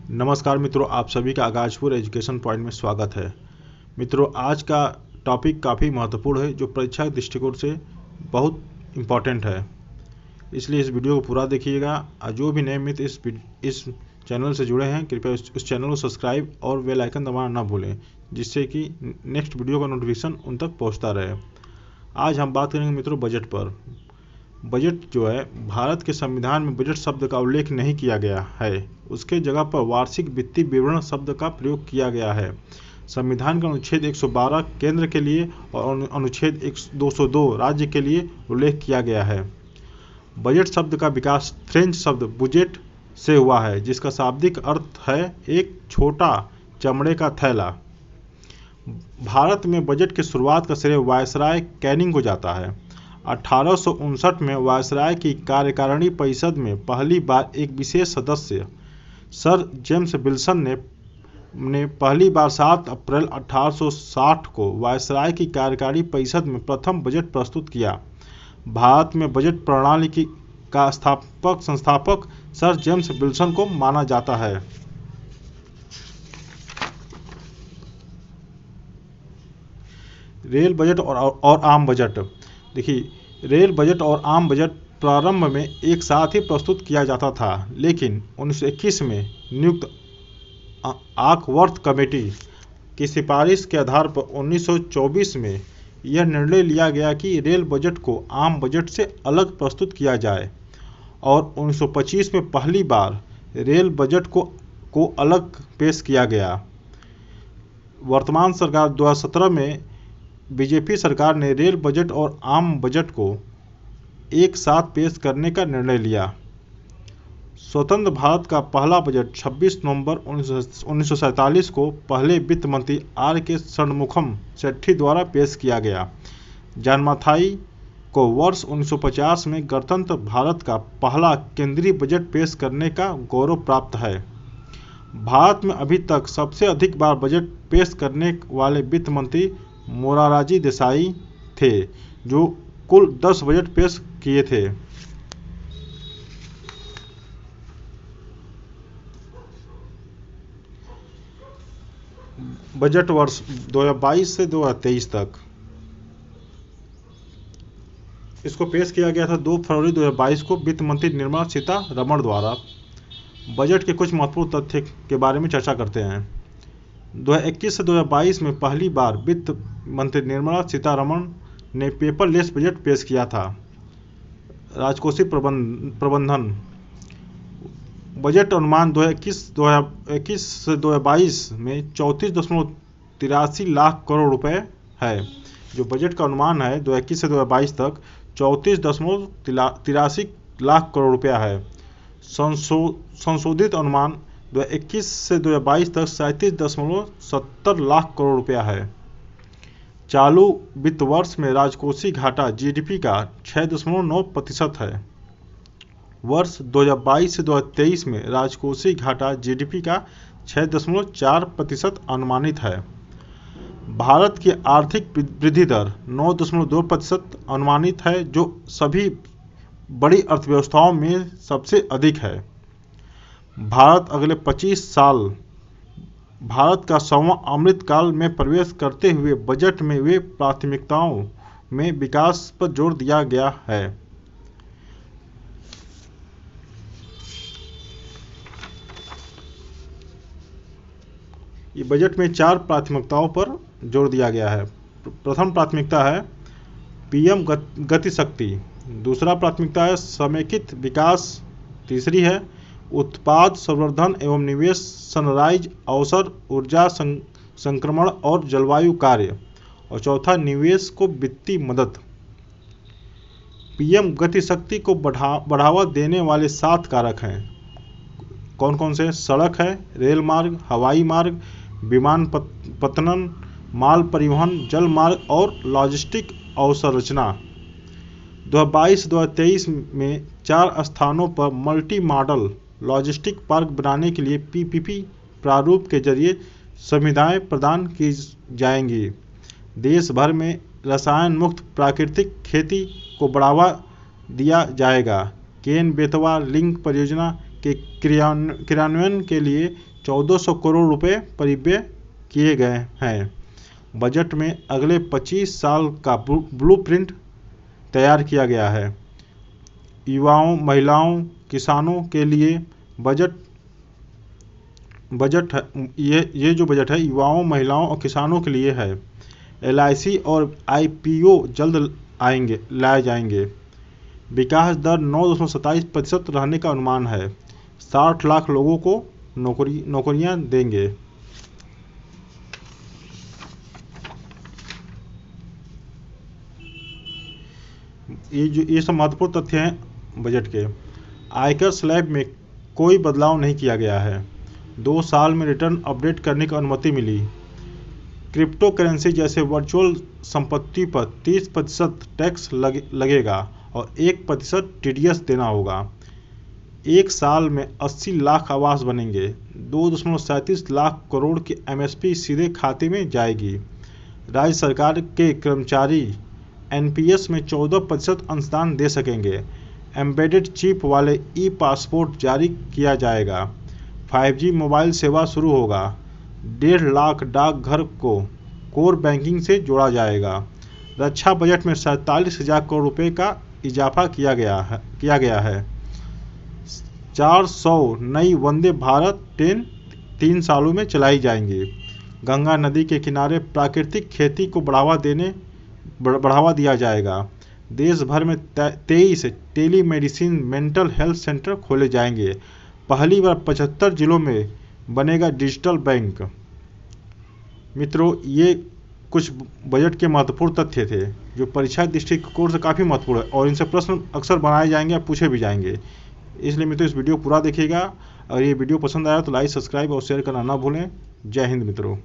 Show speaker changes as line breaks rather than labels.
नमस्कार मित्रों, आप सभी का आगाजपुर एजुकेशन पॉइंट में स्वागत है। मित्रों, आज का टॉपिक काफ़ी महत्वपूर्ण है जो परीक्षा के दृष्टिकोण से बहुत इम्पॉर्टेंट है, इसलिए इस वीडियो को पूरा देखिएगा। और जो भी नए मित्र इस चैनल से जुड़े हैं, कृपया उस चैनल को सब्सक्राइब और बेल आइकन दबाना ना भूलें, जिससे कि नेक्स्ट वीडियो का नोटिफिकेशन उन तक पहुँचता रहे। आज हम बात करेंगे मित्रों बजट पर। बजट जो है, भारत के संविधान में बजट शब्द का उल्लेख नहीं किया गया है, उसके जगह पर वार्षिक वित्तीय विवरण शब्द का प्रयोग किया गया है। संविधान का अनुच्छेद 112 केंद्र के लिए और अनुच्छेद 202 राज्य के लिए उल्लेख किया गया है। बजट शब्द का विकास फ्रेंच शब्द बुजेट से हुआ है, जिसका शाब्दिक अर्थ है एक छोटा चमड़े का थैला। भारत में बजट की शुरुआत का श्रेय वायसराय कैनिंग को जाता है। 1859 में वायसराय की कार्यकारिणी परिषद में पहली बार एक विशेष सदस्य सर जेम्स विल्सन ने पहली बार 7 अप्रैल 1860 को वायसराय की कार्यकारिणी परिषद में प्रथम बजट प्रस्तुत किया। भारत में बजट प्रणाली का संस्थापक सर जेम्स विल्सन को माना जाता है। रेल बजट और आम बजट। देखिए, रेल बजट और आम बजट प्रारंभ में एक साथ ही प्रस्तुत किया जाता था, लेकिन 1921 में नियुक्त आकवर्थ कमेटी की सिफारिश के आधार पर 1924 में यह निर्णय लिया गया कि रेल बजट को आम बजट से अलग प्रस्तुत किया जाए, और 1925 में पहली बार रेल बजट को अलग पेश किया गया। वर्तमान सरकार 2017 में बीजेपी सरकार ने रेल बजट और आम बजट को एक साथ पेश करने का निर्णय लिया। स्वतंत्र भारत का पहला बजट 26 नवंबर 1947 को पहले वित्त मंत्री आर के षणमुखम सेठी द्वारा पेश किया गया। जन्माथाई को वर्ष 1950 में गणतंत्र भारत का पहला केंद्रीय बजट पेश करने का गौरव प्राप्त है। भारत में अभी तक सबसे अधिक बार बजट पेश करने वाले वित्त मंत्री मोरारजी देसाई थे, जो कुल 10 बजट पेश किए थे। बजट वर्ष 2022 से 2023 तक इसको पेश किया गया था 2 फरवरी 2022 को वित्त मंत्री निर्मला सीतारमण द्वारा। बजट के कुछ महत्वपूर्ण तथ्य के बारे में चर्चा करते हैं। 2021 से 2022 में पहली बार वित्त मंत्री निर्मला सीतारमण ने पेपरलेस बजट पेश किया था। राजकोषीय प्रबंधन। बजट अनुमान 2021 से 2022 में 34.83 लाख करोड़ रुपए है। जो बजट का अनुमान है 2021 से 2022 तक 34.83 लाख करोड़ रुपया है। संशोधित अनुमान 2021 से 2022 तक 37.70 लाख करोड़ रुपया है। चालू वित्त वर्ष में राजकोषीय घाटा जीडीपी का 6.9% है। वर्ष 2022 से 2023 में राजकोषीय घाटा जीडीपी का 6.4% अनुमानित है। भारत की आर्थिक वृद्धि दर 9.2% अनुमानित है, जो सभी बड़ी अर्थव्यवस्थाओं में सबसे अधिक है। भारत अगले 25 साल भारत का 100वां अमृतकाल में प्रवेश करते हुए बजट में वे प्राथमिकताओं में विकास पर जोर दिया गया है। ये बजट में 4 प्राथमिकताओं पर जोर दिया गया है। प्रथम प्राथमिकता है पीएम गति शक्ति, दूसरा प्राथमिकता है समेकित विकास, तीसरी है उत्पाद संवर्धन एवं निवेश, सनराइज अवसर, ऊर्जा संक्रमण और जलवायु कार्य, और चौथा निवेश को वित्तीय मदद। पीएम गति शक्ति को बढ़ावा देने वाले 7 कारक हैं। कौन कौन से? सड़क है, रेल मार्ग, हवाई मार्ग, विमानपत्तन, माल परिवहन, जल मार्ग और लॉजिस्टिक अवसंरचना। 2022-2023 में 4 स्थानों पर मल्टी मॉडल लॉजिस्टिक पार्क बनाने के लिए पीपीपी प्रारूप के जरिए सुविधाएं प्रदान की जाएंगी। देश भर में रसायन मुक्त प्राकृतिक खेती को बढ़ावा दिया जाएगा। केन बेतवा लिंक परियोजना के क्रियान्वयन के लिए 1400 करोड़ रुपए परिव्यय किए गए हैं। बजट में अगले 25 साल का ब्लूप्रिंट तैयार किया गया है। युवाओं, महिलाओं, किसानों के लिए बजट ये जो बजट है युवाओं, महिलाओं और किसानों के लिए है। LIC और IPO जल्द लाए जाएंगे। विकास दर 9.27% रहने का अनुमान है। 60 लाख लोगों को नौकरियां देंगे। ये सब महत्वपूर्ण तथ्य हैं बजट के। आयकर स्लैब में कोई बदलाव नहीं किया गया है। 2 साल में रिटर्न अपडेट करने की अनुमति मिली। क्रिप्टो करेंसी जैसे वर्चुअल संपत्ति पर 30% टैक्स लगेगा और 1% TDS देना होगा। 1 साल में 80 लाख आवास बनेंगे। 2.37 लाख करोड़ की MSP सीधे खाते में जाएगी। राज्य सरकार के कर्मचारी NPS में 14% अंशदान दे सकेंगे। एम्बेडेड चिप वाले ई-पासपोर्ट जारी किया जाएगा। 5G मोबाइल सेवा शुरू होगा। 1.5 लाख डाकघर को कोर बैंकिंग से जोड़ा जाएगा। रक्षा बजट में 47,000 करोड़ रुपए का इजाफा किया गया है। 400 नई वंदे भारत ट्रेन 3 सालों में चलाई जाएंगी। गंगा नदी के किनारे प्राकृतिक खेती को बढ़ावा दिया जाएगा। देश भर में 23 टेलीमेडिसिन मेंटल हेल्थ सेंटर खोले जाएंगे। पहली बार 75 जिलों में बनेगा डिजिटल बैंक। मित्रों, ये कुछ बजट के महत्वपूर्ण तथ्य थे जो परीक्षा दृष्टिकोण से काफ़ी महत्वपूर्ण है और इनसे प्रश्न अक्सर बनाए जाएंगे या पूछे भी जाएंगे। इसलिए मित्रों इस वीडियो पूरा देखिएगा। अगर ये वीडियो पसंद आया तो लाइक, सब्सक्राइब और शेयर करना ना भूलें। जय हिंद मित्रों।